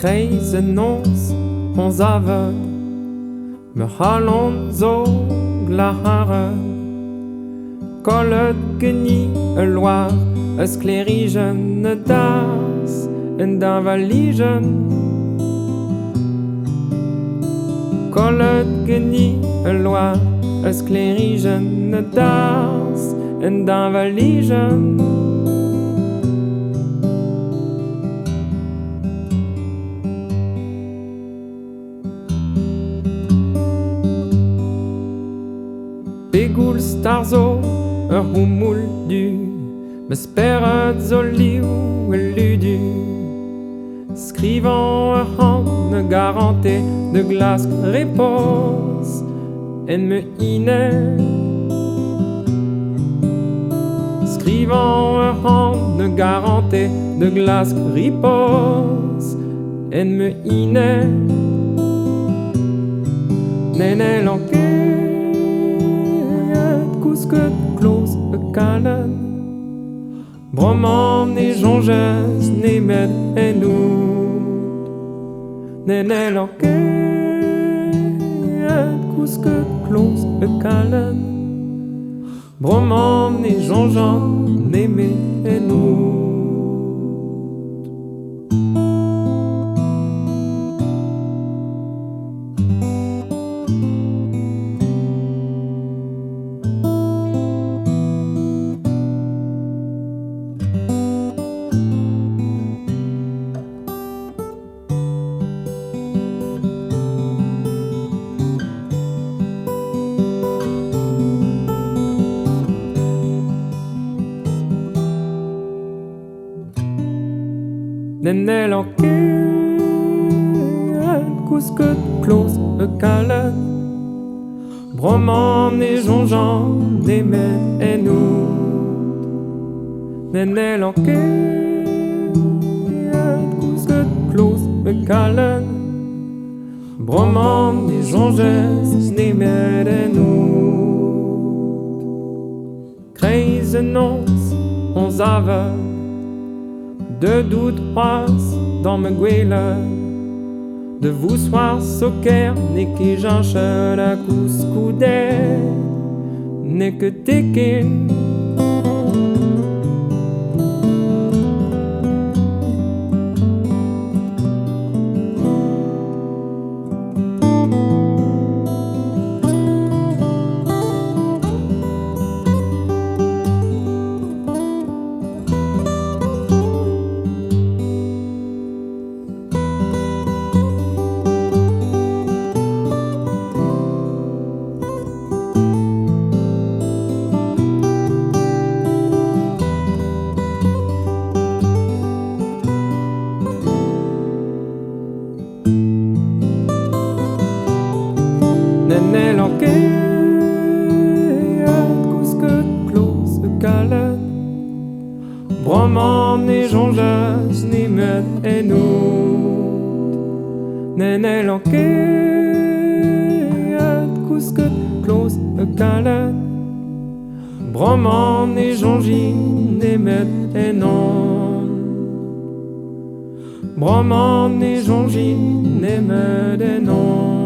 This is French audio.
Kreise nos ons avond me hallon zo glaharen Kollet geni e loir eus klerigen e das en da valigen Kollet geni e loir eus klerigen e das en da valigen Begoul starzo ur humoul du me speret zo liv e ludu Skrivan ur han me garante de glask repos en me ine Skrivan ur han me garante de glask repos en me ine Nene lanket kousket kloz e kalen Bromman e jonges nemet en out Nene lanket kousket kloz e kalen Bromman e jonges nemet en out Nene lanket kousket kloz e kalen Bromman e jonjan nemet en out Nene lanket kousket kloz e kalen Bromman e jonges nemet en out Kreise nos ons avond De dout roas dans me gwelen De vous soir soker ne ke janchel a kouskoudet Ne ke teken Nene lanket kousket kloz e kalen Bromman e jonges nemet en out Nene lanket kousket kloz e kalen Bromman e jonges nemet en out Bromman e jonges nemet en out